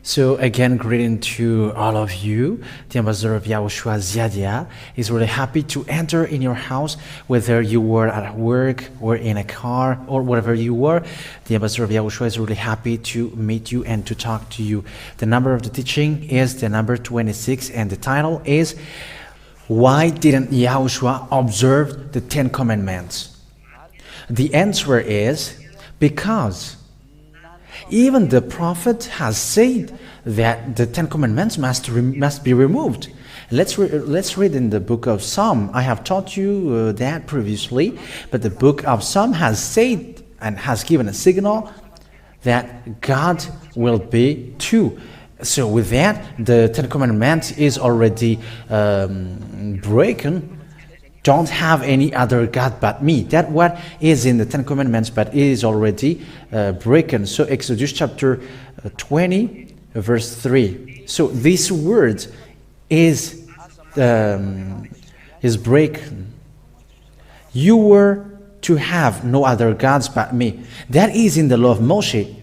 So again, greeting to all of you. The ambassador of YAHOSHUAH, Ziadia, is really happy to enter in your house, whether you were at work or in a car or whatever you were. The ambassador of YAHOSHUAH is really happy to meet you and to talk to you. The number of the teaching is the number 26, and the title is, Why Didn't YAHOSHUAH Observe the 10 Commandments? The answer is, because even the prophet has said that the 10 Commandments must be removed. Let's read in the book of Psalm. I have taught you that previously, but the book of Psalm has said and has given a signal that God will be two. So with that, the 10 Commandments is already broken. Don't have any other God but me. That what is in the 10 Commandments, but it is already broken. So Exodus chapter 20, verse 3. So this word is broken. You were to have no other gods but me. That is in the law of Moshe.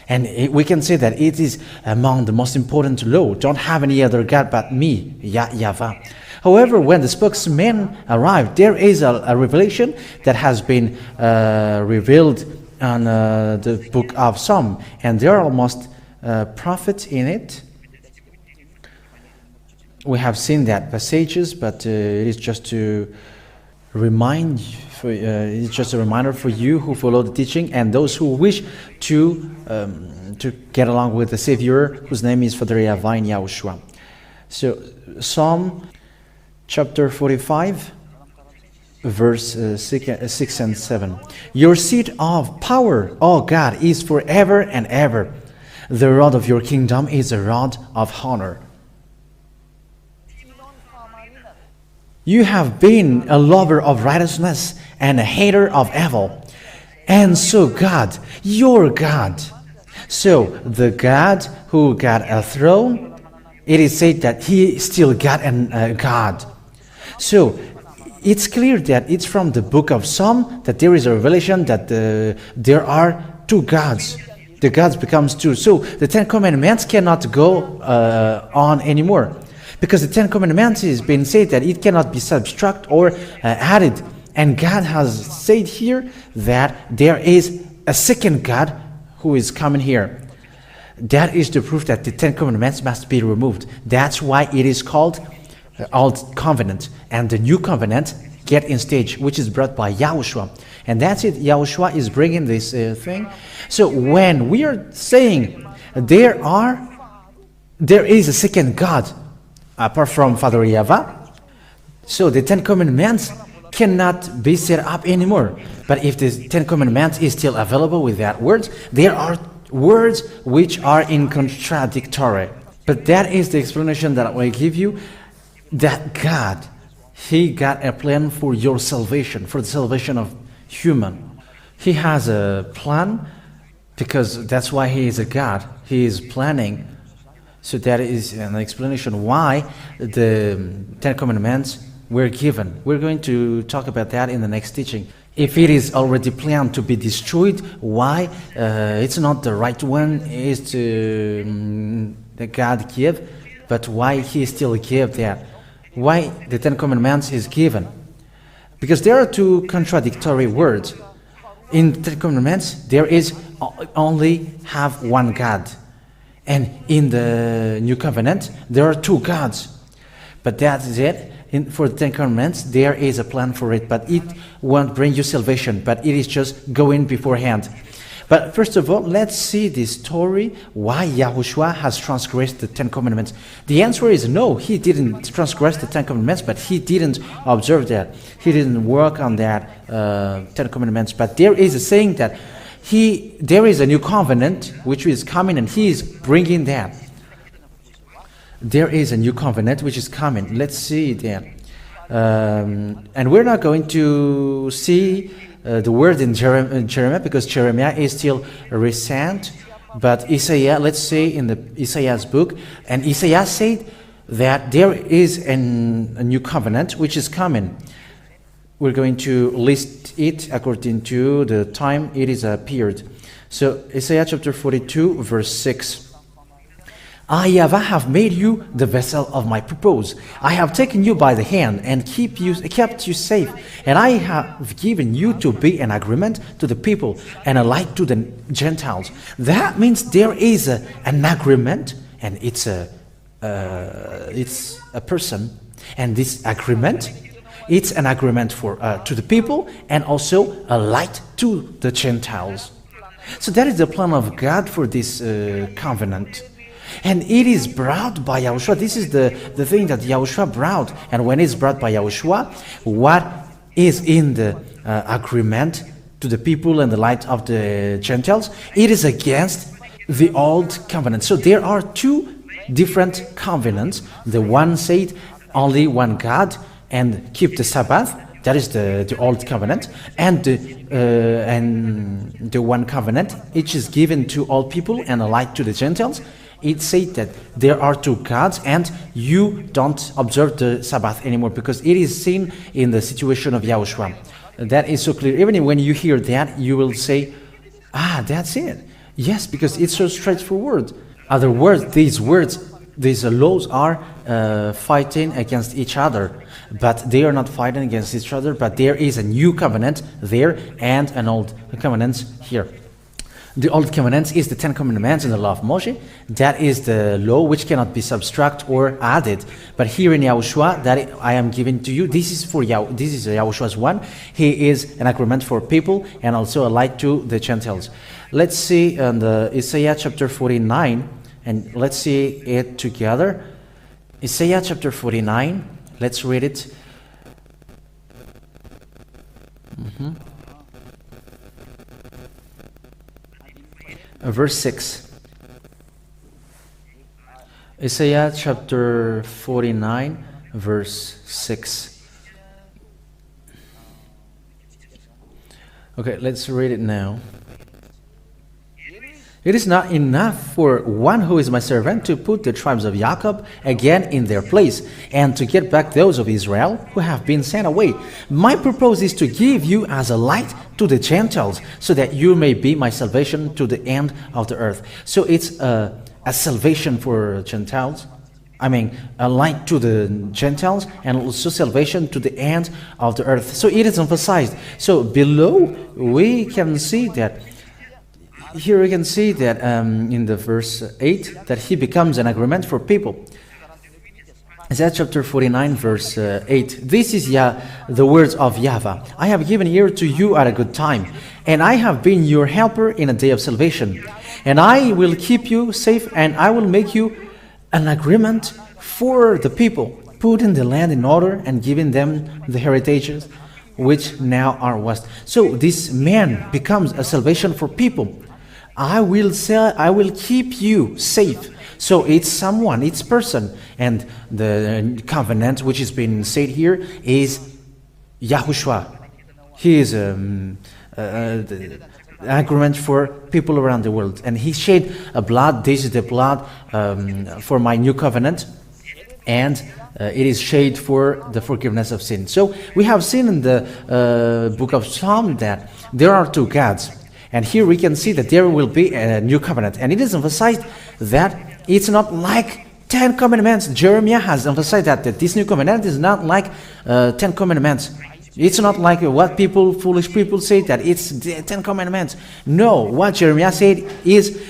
And we can say that it is among the most important law. Don't have any other God but me, Yahweh. However, when the spokesman arrived, there is a revelation that has been revealed on the book of Psalm. And there are almost prophets in it. We have seen that passages, but it is just to remind it's just a reminder for you who follow the teaching and those who wish to get along with the Savior, whose name is Father Yahweh in YAHOSHUAH. So Psalm chapter 45, verse 6 and 7. Your seat of power, O God, is forever and ever. The rod of your kingdom is a rod of honor. You have been a lover of righteousness and a hater of evil. And so God, your God. So the God who got a throne, it is said that he still got a God. So it's clear that it's from the book of Psalm that there is a revelation that there are two gods. The gods becomes two. So the 10 Commandments cannot go on anymore. Because the 10 Commandments has been said that it cannot be subtracted or added. And God has said here that there is a second God who is coming here. That is the proof that the 10 Commandments must be removed. That's why it is called Old Covenant. And the New Covenant get in stage, which is brought by YAHOSHUAH. And that's it. YAHOSHUAH is bringing this thing. So when we are saying there is a second God, apart from Father Yahweh, so the 10 Commandments cannot be set up anymore. But if the 10 Commandments is still available with that words, there are words which are in contradictory. But that is the explanation that I will give you, that God, he got a plan for your salvation, for the salvation of human. He has a plan because that's why he is a God. He is planning. So that is an explanation why the 10 Commandments were given. We're going to talk about that in the next teaching. If it is already planned to be destroyed, why it's not the right one is to that God give, but why he still give that? Why the 10 Commandments is given? Because there are two contradictory words. In the 10 Commandments, there is only have one God. And in the New Covenant, there are two gods. But that is it. For the 10 Commandments, there is a plan for it. But it won't bring you salvation. But it is just going beforehand. But first of all, let's see the story why YAHOSHUAH has transgressed the 10 Commandments. The answer is no, he didn't transgress the 10 Commandments, but he didn't observe that. He didn't work on that 10 Commandments. But there is a saying that there is a new covenant which is coming, and he is bringing that. There is a new covenant which is coming. Let's see that. And we're not going to see the word in Jeremiah because Jeremiah is still recent. But Isaiah, let's say in the Isaiah's book, and Isaiah said that there is a new covenant which is coming. We're going to list it according to the time it is appeared. So Isaiah chapter 42 verse 6. I, Yahweh, have made you the vessel of my purpose. I have taken you by the hand and kept you safe. And I have given you to be an agreement to the people and a light to the Gentiles. That means there is an agreement, and it's a person. And this agreement, it's an agreement for to the people and also a light to the Gentiles. So that is the plan of God for this covenant. And it is brought by Yahushua. This is the thing that Yahushua brought. And when it's brought by Yahushua, what is in the agreement to the people and the light of the Gentiles, it is against the old covenant. So there are two different covenants. The one said only one God and keep the Sabbath. That is the old covenant. And the one covenant, each is given to all people and a light to the Gentiles. It said that there are two gods and you don't observe the Sabbath anymore because it is seen in the situation of Yahushua. That is so clear. Even when you hear that, you will say, that's it. Yes, because it's so straightforward. Other words, these laws are fighting against each other. But they are not fighting against each other, but there is a new covenant there and an old covenant here. The old covenant is the 10 commandments and the law of Moshe. That is the law which cannot be subtracted or added. But here in Yahushua, that I am giving to you, this is Yahushua's one. He is an agreement for people and also a light to the Gentiles. Let's see in Isaiah chapter 49, and let's see it together. Isaiah chapter 49, let's read it. Verse 6. Isaiah chapter 49, verse 6. Okay, let's read it now. It is not enough for one who is my servant to put the tribes of Jacob again in their place and to get back those of Israel who have been sent away. My purpose is to give you as a light to the Gentiles so that you may be my salvation to the end of the earth. So it's a salvation for Gentiles. I mean, a light to the Gentiles and also salvation to the end of the earth. So it is emphasized. So below we can see that. Here we can see that in the verse 8 that he becomes an agreement for people. Isaiah chapter 49 verse 8. This is the words of Yahweh. I have given ear to you at a good time, and I have been your helper in a day of salvation. And I will keep you safe, and I will make you an agreement for the people, putting the land in order and giving them the heritages which now are west. So this man becomes a salvation for people. I will keep you safe. So it's someone, it's person. And the covenant which is being said here is YAHOSHUA. He is the agreement for people around the world. And he shed a blood. This is the blood for my new covenant. And it is shed for the forgiveness of sin. So we have seen in the book of Psalm that there are two gods. And here we can see that there will be a new covenant. And it is emphasized that it's not like 10 commandments. Jeremiah has emphasized that this new covenant is not like 10 commandments. It's not like what foolish people say that it's the 10 commandments. No, what Jeremiah said is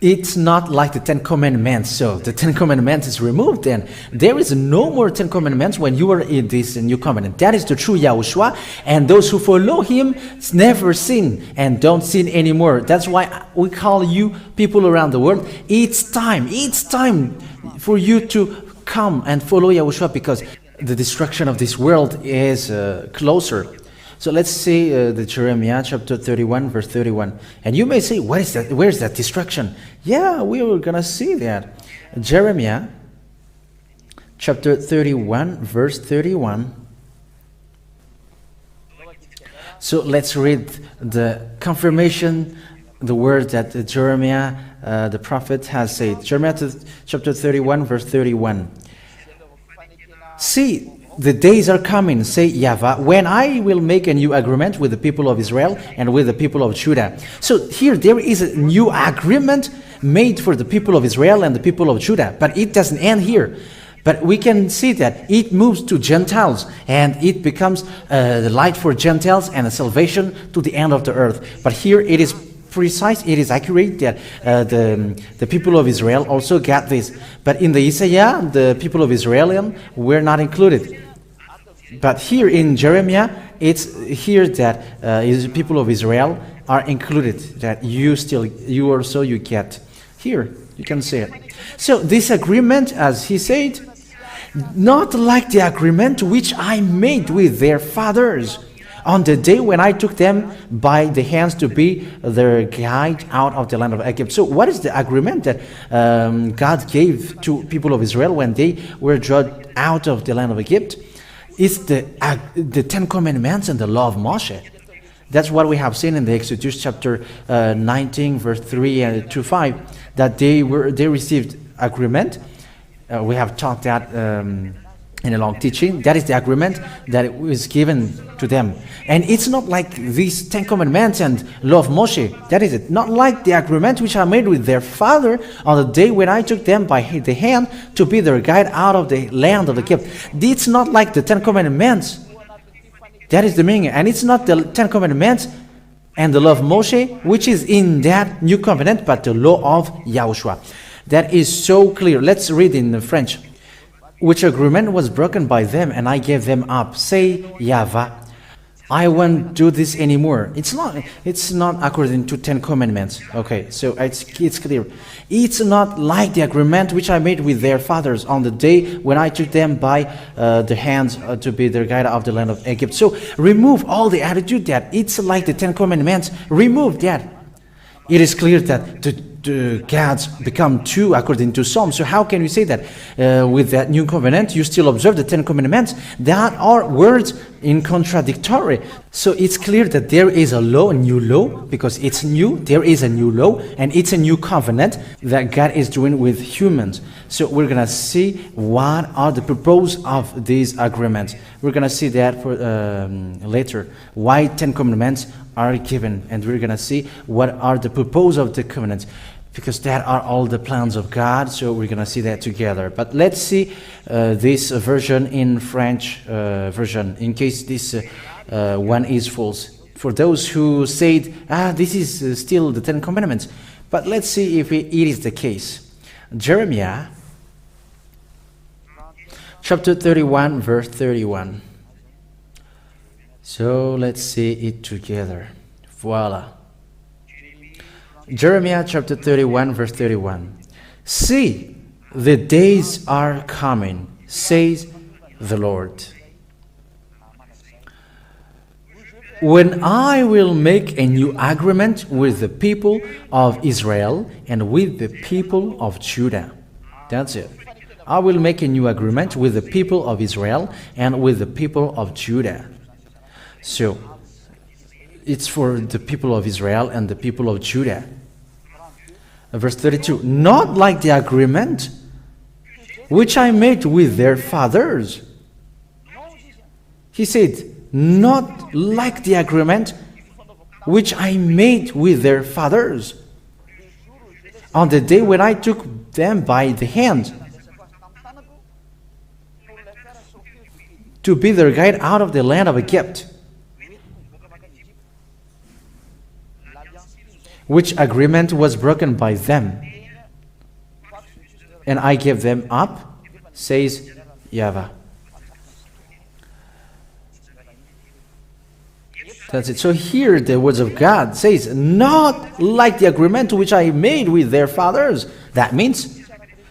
it's not like the 10 commandments. So the 10 commandments is removed, and there is no more 10 commandments when you are in this new covenant. That is the true Yahushua, and those who follow him never sin and don't sin anymore. That's why we call you people around the world. It's time for you to come and follow Yahushua, because the destruction of this world is closer. So let's see the Jeremiah chapter 31 verse 31. And you may say, what is that? Where is that destruction? Yeah, we are going to see that. Jeremiah chapter 31 verse 31. So let's read the confirmation, the word that Jeremiah the prophet has said. Jeremiah chapter 31 verse 31. See, the days are coming, say Yahweh, when I will make a new agreement with the people of Israel and with the people of Judah. So here there is a new agreement made for the people of Israel and the people of Judah. But it doesn't end here. But we can see that it moves to Gentiles, and it becomes the light for Gentiles and a salvation to the end of the earth. But here it is precise, it is accurate that the people of Israel also got this. But in the Isaiah, the people of Israel were not included. But here in Jeremiah, it's here that people of Israel are included, that you get. Here, you can see it. So this agreement, as he said, not like the agreement which I made with their fathers on the day when I took them by the hands to be their guide out of the land of Egypt. So what is the agreement that God gave to people of Israel when they were drawn out of the land of Egypt? It's the Ten Commandments and the law of Moshe. That's what we have seen in the Exodus chapter 19, verse 3 to 5, that they received agreement. We have taught that in a long teaching. That is the agreement that was given to them. And it's not like these Ten Commandments and law of Moshe. That is it. Not like the agreement which I made with their father on the day when I took them by the hand to be their guide out of the land of Egypt. It's not like the Ten Commandments. That is the meaning. And it's not the Ten Commandments and the law of Moshe, which is in that new covenant, but the law of Yahushua. That is so clear. Let's read in French. Which agreement was broken by them, and I gave them up. Say Yahweh, I won't do this anymore. It's not according to Ten Commandments. Okay, so it's clear. It's not like the agreement which I made with their fathers on the day when I took them by the hands to be their guide of the land of Egypt. So remove all the attitude that it's like the Ten Commandments. Remove that. It is clear that the gods become two according to Psalm. So how can you say that with that new covenant you still observe the Ten Commandments? That are words in contradictory. So it's clear that there is a law, a new law, because it's new. There is a new law, and it's a new covenant that God is doing with humans. So we're gonna see what are the purpose of these agreements. We're gonna see that for later. Why Ten Commandments are given, and we're gonna see what are the purpose of the covenants, because that are all the plans of God. So we're gonna see that together. But let's see this version in French version, in case this one is false. For those who said, this is still the Ten Commandments. But let's see if it is the case. Jeremiah chapter 31, verse 31. So let's see it together. Voila. Jeremiah chapter 31, verse 31. See, the days are coming, says the Lord, when I will make a new agreement with the people of Israel and with the people of Judah. That's it. I will make a new agreement with the people of Israel and with the people of Judah. So, it's for the people of Israel and the people of Judah. Verse 32, not like the agreement which I made with their fathers. He said, not like the agreement which I made with their fathers on the day when I took them by the hand to be their guide out of the land of Egypt. Which agreement was broken by them, and I gave them up, says Yahweh. That's it. So here the words of God says, not like the agreement which I made with their fathers. That means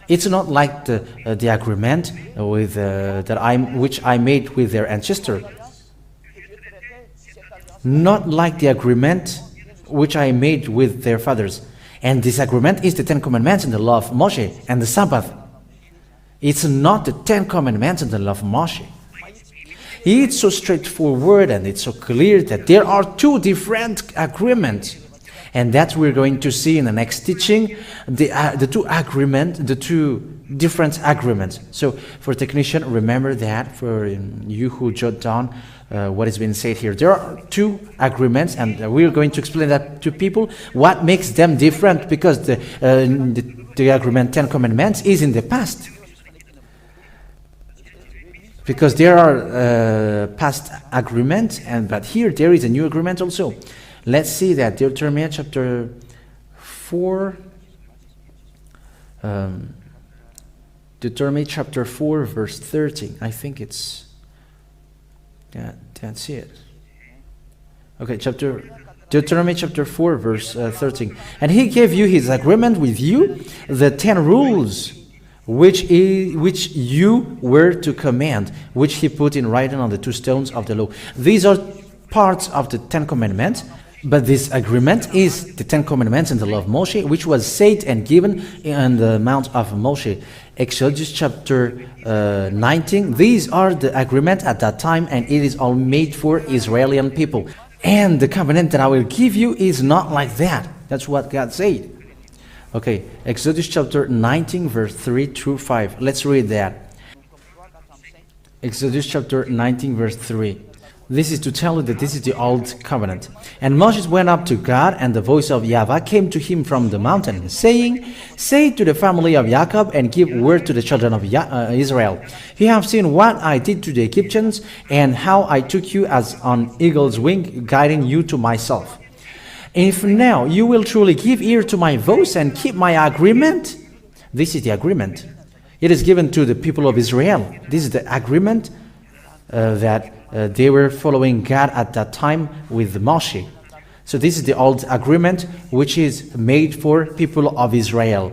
it's not like the agreement with which I made with their ancestor. Not like the agreement which I made with their fathers. And this agreement is the Ten Commandments and the law of Moshe and the Sabbath. It's not the Ten Commandments and the law of Moshe. It's so straightforward and it's so clear that there are two different agreements. And that we're going to see in the next teaching. The two different agreements. So for technician, remember that. For you who jot down what is being said here, there are two agreements, and we're going to explain that to people what makes them different, because the agreement 10 commandments is in the past, because there are past agreements, but here there is a new agreement also. Let's see that Deuteronomy chapter 4, Deuteronomy chapter 4 verse 13. I think it's that's it. Okay, Deuteronomy chapter 4 verse 13. And he gave you his agreement with you, the 10 rules which you were to command, which he put in writing on the 2 stones of the law. These are parts of the 10 commandments, but this agreement is the 10 commandments in the law of Moshe, which was said and given in the Mount of Moshe. Exodus chapter 19. These are the agreement at that time, and it is all made for Israeli people. And the covenant that I will give you is not like that. That's what God said. Okay, Exodus chapter 19 verse 3 through 5. Let's read that. Exodus chapter 19 verse 3. This is to tell you that this is the old covenant. And Moses went up to God, and the voice of Yahweh came to him from the mountain, saying, Say to the family of Jacob, and give word to the children of Israel. You have seen what I did to the Egyptians, and how I took you as on eagle's wing, guiding you to myself. If now you will truly give ear to my voice and keep my agreement, this is the agreement. It is given to the people of Israel. This is the agreement that they were following God at that time with Moshe. So this is the old agreement, which is made for people of Israel.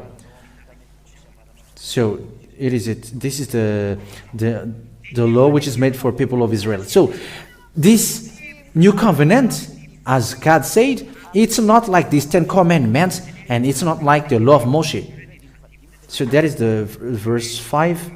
So this is the law which is made for people of Israel. So this new covenant, as God said, it's not like these 10 commandments, and it's not like the law of Moshe. So that is the verse 5.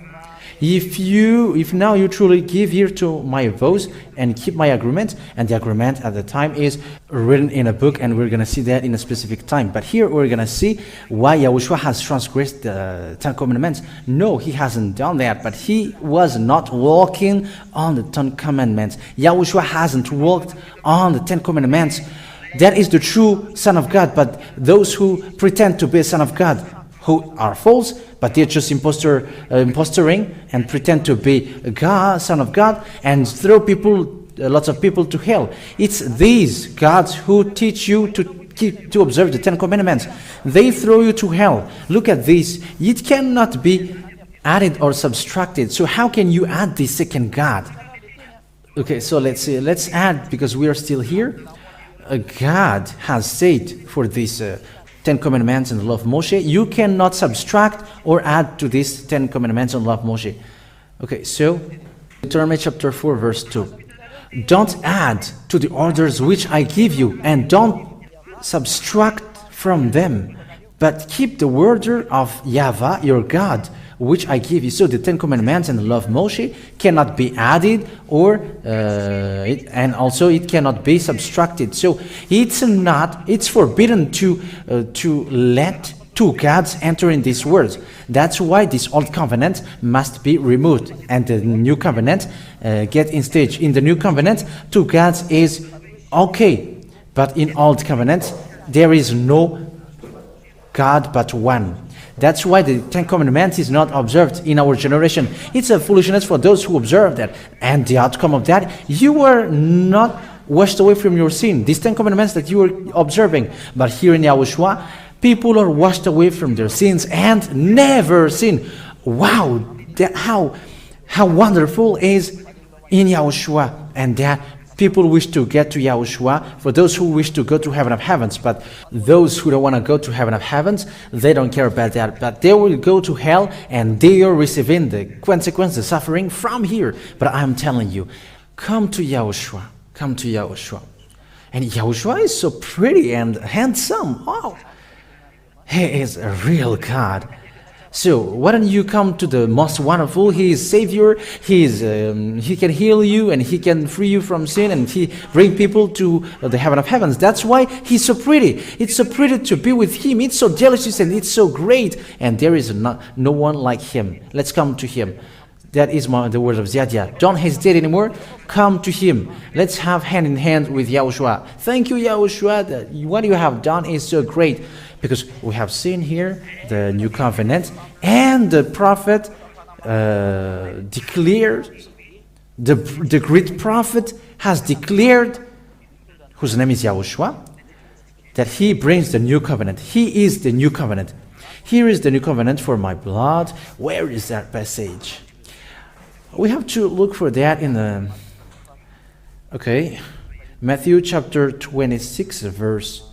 If now you truly give ear to my voice and keep my agreement, and the agreement at the time is written in a book, and we're going to see that in a specific time. But here we're going to see why Yahushua has transgressed the 10 commandments. No, he hasn't done that, but he was not walking on the 10 commandments. Yahushua hasn't walked on the 10 commandments. That is the true Son of God. But those who pretend to be a Son of God, who are false, but they're just impostoring and pretend to be God, Son of God, and throw lots of people to hell. It's these gods who teach you to observe the 10 commandments. They throw you to hell. Look at this. It cannot be added or subtracted. So how can you add the second God? Okay, so let's see. Let's add, because we are still here. God has said for this 10 commandments in the law of Moshe, you cannot subtract or add to these 10 commandments in the law of Moshe. Okay, so Deuteronomy chapter 4 verse 2. Don't add to the orders which I give you, and don't subtract from them, but keep the word of Yahweh your God, which I give you. So the 10 commandments and the law of Moshe cannot be added, and also it cannot be subtracted. So it's forbidden to let two gods enter in these words. That's why this old covenant must be removed, and the new covenant get in stage. In the new covenant, two gods is okay, but in old covenant there is no God but one. That's why the 10 commandments is not observed in our generation. It's a foolishness for those who observe that. And the outcome of that, you were not washed away from your sin. These 10 commandments that you were observing. But here in Yahushua, people are washed away from their sins and never sin. Wow, how wonderful is in Yahushua, and that people wish to get to Yahushua, for those who wish to go to heaven of heavens. But those who don't want to go to heaven of heavens, they don't care about that. But they will go to hell, and they are receiving the consequence, the suffering from here. But I'm telling you, come to Yahushua. Come to Yahushua. And Yahushua is so pretty and handsome. Oh, he is a real God. So why don't you come to the most wonderful? He is Savior. He can heal you and He can free you from sin, and He bring people to the heaven of heavens. That's why He's so pretty. It's so pretty to be with Him. It's so delicious and it's so great. And there is no one like Him. Let's come to Him. That is the word of Ziadia. Don't hesitate anymore. Come to Him. Let's have hand in hand with Yahushua. Thank you, Yahushua. What you have done is so great. Because we have seen here the new covenant, and the prophet declared, the great prophet has declared, whose name is Yahushua, that he brings the new covenant. He is the new covenant. Here is the new covenant for my blood. Where is that passage? We have to look for that in the, Matthew chapter 26, verse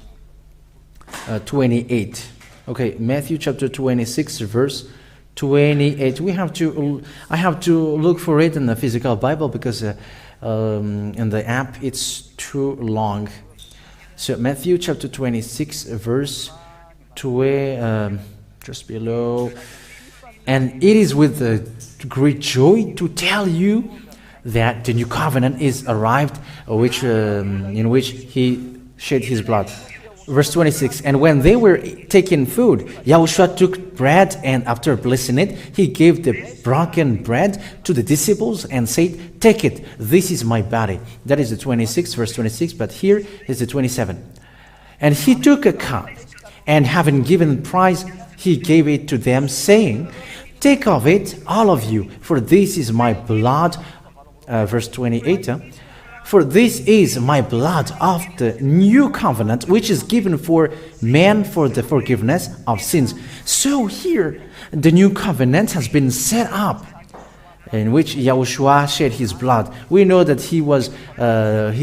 28. Okay, Matthew chapter 26, verse 28. I have to look for it in the physical Bible because in the app it's too long. So Matthew chapter 26, verse 2, just below. And it is with great joy to tell you that the new covenant is arrived, in which He shed His blood. Verse 26, and when they were taking food, Yahushua took bread, and after blessing it, He gave the broken bread to the disciples and said, take it, this is my body. That is the 26, verse 26, but here is the 27. And He took a cup, and having given praise, He gave it to them, saying, take of it, all of you, for this is my blood. Verse 28, for this is my blood of the new covenant, which is given for men for the forgiveness of sins. So here, the new covenant has been set up, in which Yahushua shed His blood. We know that He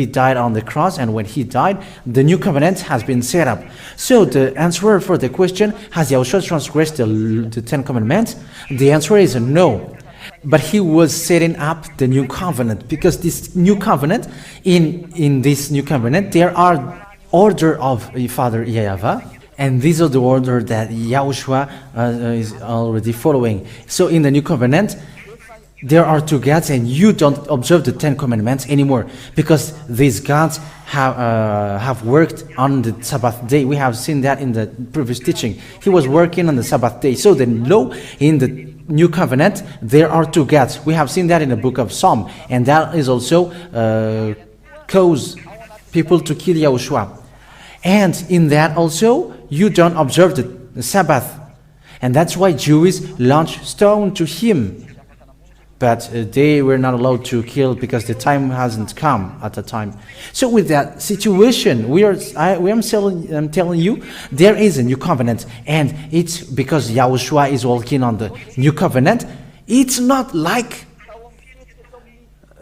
died on the cross, and when He died, the new covenant has been set up. So the answer for the question, has Yahushua transgressed the Ten Commandments? The answer is no. But He was setting up the new covenant, because this new covenant, in this new covenant, there are order of Father Yahweh, and these are the order that Yahushua is already following. So in the new covenant, there are two gods, and you don't observe the Ten Commandments anymore, because these gods have worked on the Sabbath day. We have seen that in the previous teaching. He was working on the Sabbath day. So the law in the New Covenant, there are two gods. We have seen that in the book of Psalm, and that is also cause people to kill Yahushua. And in that also, you don't observe the Sabbath, and that's why Jews launched stone to Him. But they were not allowed to kill because the time hasn't come at the time. So with that situation, I'm telling you, there is a new covenant, and it's because Yahushua is walking on the new covenant. It's not like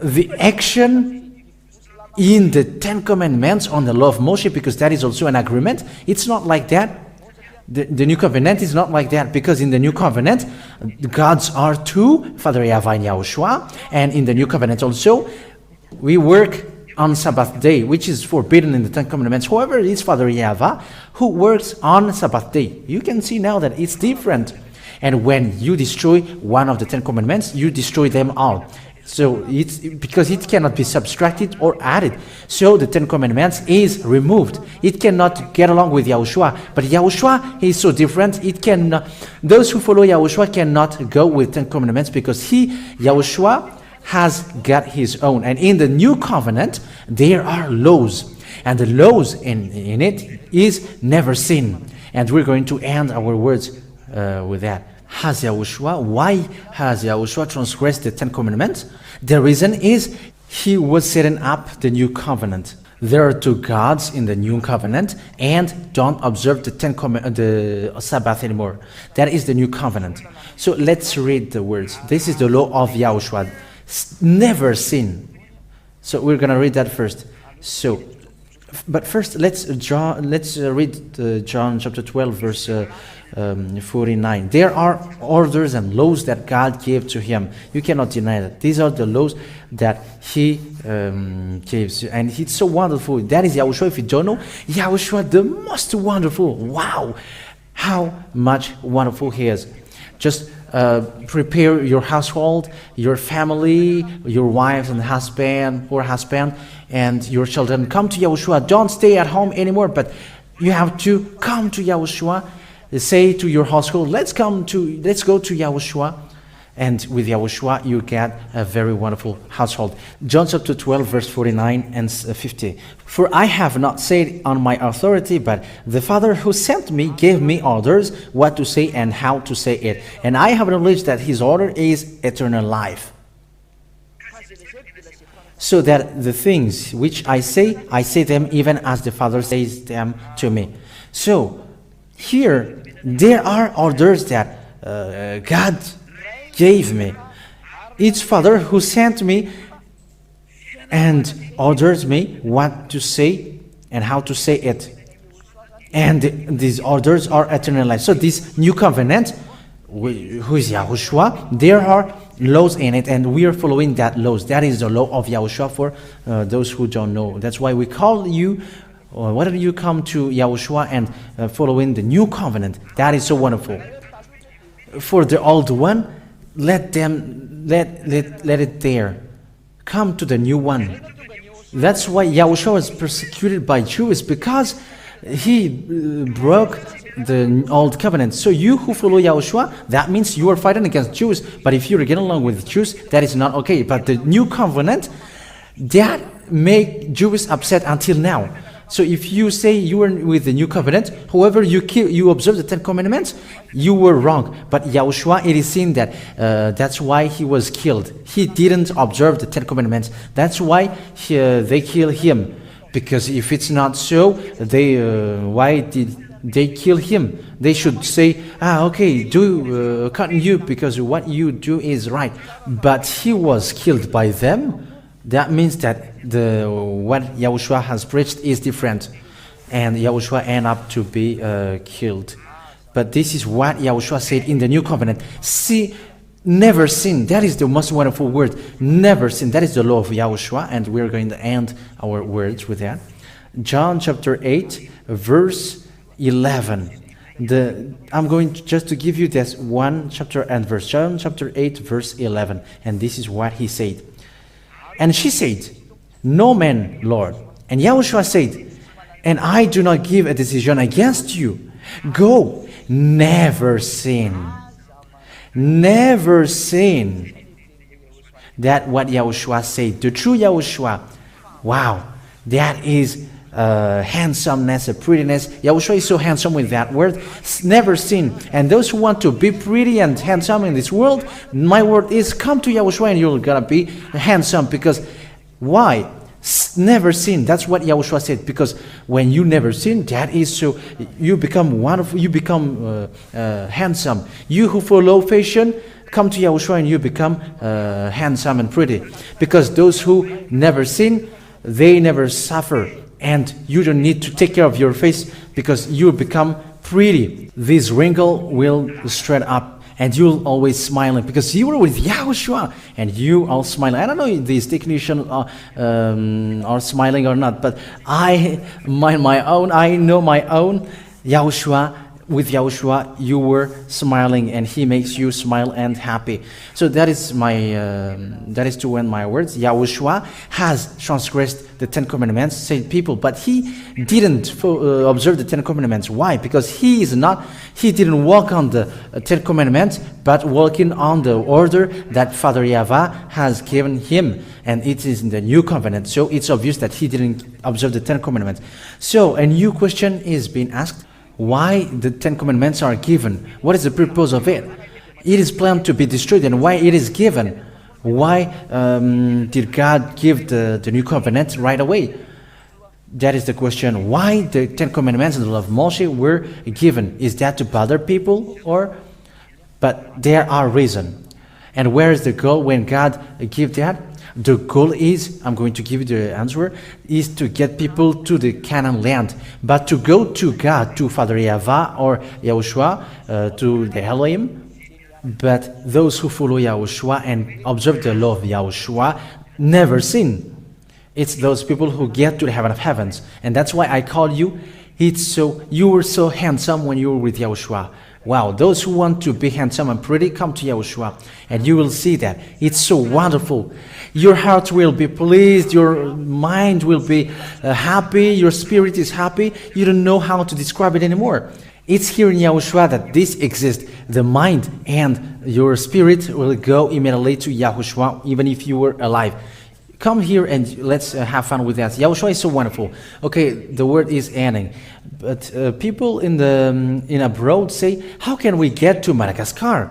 the action in the Ten Commandments on the law of Moshe, because that is also an agreement. It's not like that. The new covenant is not like that, because in the new covenant, the gods are two, Father Yahweh and Yahushua, and in the new covenant also, we work on Sabbath day, which is forbidden in the Ten Commandments. However, it is Father Yahweh who works on Sabbath day. You can see now that it's different. And when you destroy one of the Ten Commandments, you destroy them all. So it's because it cannot be subtracted or added. So the Ten Commandments is removed. It cannot get along with Yahushua. But Yahushua is so different. Those who follow Yahushua cannot go with Ten Commandments, because Yahushua has got His own. And in the new covenant, there are laws. And the laws in it is never sin. And we're going to end our words with that. Why has Yahushua transgressed the Ten Commandments? The reason is He was setting up the new covenant. There are two gods in the new covenant, and don't observe the Sabbath anymore. That is the new covenant. So let's read the words. This is the law of Yahushua. Never sin. So we're going to read that first. But first, let's read John chapter 12, verse 49. There are orders and laws that God gave to Him. You cannot deny that. These are the laws that He gives. And it's so wonderful. That is Yahushua. If you don't know, Yahushua, the most wonderful. Wow! How much wonderful He is. Just prepare your household, your family, your wife and husband or husband, and your children. Come to Yahushua. Don't stay at home anymore, but you have to come to Yahushua. Say to your household, let's go to Yahushua. And with Yahushua, you get a very wonderful household. John chapter 12, verse 49 and 50. For I have not said on my authority, but the Father who sent me gave me orders what to say and how to say it. And I have acknowledged that his order is eternal life. So that the things which I say them even as the Father says them to me. So here, there are orders that God gave me. It's Father who sent me and orders me what to say and how to say it. And these orders are eternal life. So this new covenant, who is Yahushua, there are laws in it, and we are following that laws. That is the law of Yahushua for those who don't know. That's why we call you, why don't you come to Yahushua and following the new covenant. That is so wonderful. For the old one, let it there. Come to the new one. That's why Yahushua was persecuted by Jews, because he broke the old covenant. So you who follow Yahushua, that means you are fighting against Jews. But if you get along with Jews, that is not okay. But the new covenant, that make Jews upset until now. So if you say you are with the new covenant, however you observe the 10 commandments, you were wrong. But Yahushua, it is seen that that's why he was killed. He didn't observe the 10 commandments. That's why they kill him. Because if it's not so, why did they kill him? They should say, okay, cotton you, because what you do is right. But he was killed by them. That means that what Yahushua has preached is different, and Yahushua end up to be killed. But this is what Yahushua said in the new covenant. See, never sin. That is the most wonderful word. Never sin. That is the law of Yahushua, and we're going to end our words with that. John chapter 8, verse 11. I'm going just to give you this one chapter and verse. John chapter 8, verse 11. And this is what he said. And she said, no man, Lord. And Yahushua said, and I do not give a decision against you. Go, never sin. Never sin. That what Yahushua said. The true Yahushua. Wow, that is handsomeness, a prettiness. Yahushua is so handsome with that word. Never sin. And those who want to be pretty and handsome in this world, my word is come to Yahushua and you're gonna be handsome. Because why? Never sin. That's what Yahushua said. Because when you never sin, that is so you become wonderful. You become handsome. You who follow fashion, come to Yahushua and you become handsome and pretty. Because those who never sin, they never suffer. And you don't need to take care of your face because you become pretty. This wrinkle will straight up and you'll always smiling because you were with Yahushua and you all smiling. I don't know if these technicians are smiling or not, but I know my own Yahushua. With Yahushua, you were smiling, and He makes you smile and happy. So that is to end my words. Yahushua has transgressed the 10 Commandments, said people, but He didn't observe the 10 Commandments. Why? Because He didn't walk on the 10 Commandments, but walking on the order that Father Yahweh has given Him, and it is in the New Covenant. So it's obvious that He didn't observe the 10 Commandments. So a new question is being asked. Why the 10 Commandments are given? What is the purpose of it? It is planned to be destroyed, and why it is given? Why did God give the New Covenant right away? That is the question. Why the 10 Commandments and the law of Moshe were given? Is that to bother people? But there are reasons. And where is the goal when God gave that? The goal is, I'm going to give you the answer, is to get people to the Canaan land. But to go to God, to Father Yahweh or Yahushua, to the Elohim. But those who follow Yahushua and observe the law of Yahushua never sin. It's those people who get to the heaven of heavens. And that's why I call you, you were so handsome when you were with Yahushua. Wow, those who want to be handsome and pretty, come to Yahushua, and you will see that. It's so wonderful. Your heart will be pleased, your mind will be happy, your spirit is happy. You don't know how to describe it anymore. It's here in Yahushua that this exists. The mind and your spirit will go immediately to Yahushua, even if you were alive. Come here and let's have fun with that. Yahushua is so wonderful. Okay, the word is ending. But people in abroad say, how can we get to Madagascar?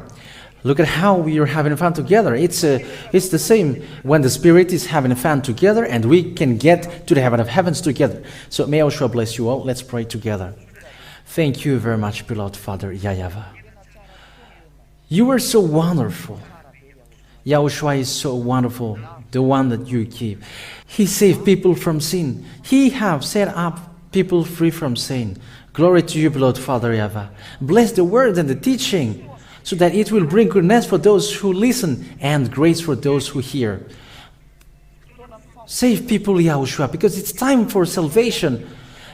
Look at how we are having fun together. It's the same when the Spirit is having fun together and we can get to the heaven of heavens together. So may Yahushua bless you all. Let's pray together. Thank you very much, beloved Father Yahweh. You are so wonderful. Yahushua is so wonderful, the one that you keep. He saved people from sin. He have set up people free from sin. Glory to you, beloved Father Yahweh. Bless the word and the teaching, so that it will bring goodness for those who listen and grace for those who hear. Save people, Yahushua, because it's time for salvation.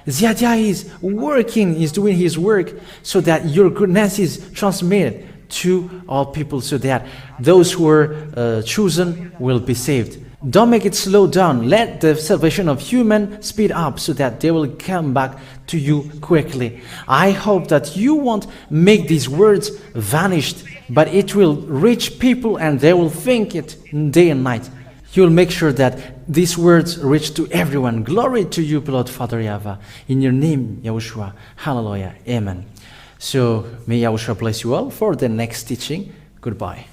Ziadia is working, is doing his work, so that your goodness is transmitted to all people, so that those who are chosen will be saved. Don't make it slow down. Let the salvation of human speed up, so that they will come back to you quickly. I hope that you won't make these words vanished, but it will reach people and they will think it day and night. You'll make sure that these words reach to everyone. Glory to you, beloved Father Yahweh. In your name, Yahushua. Hallelujah. Amen. So may Yahushua bless you all for the next teaching. Goodbye.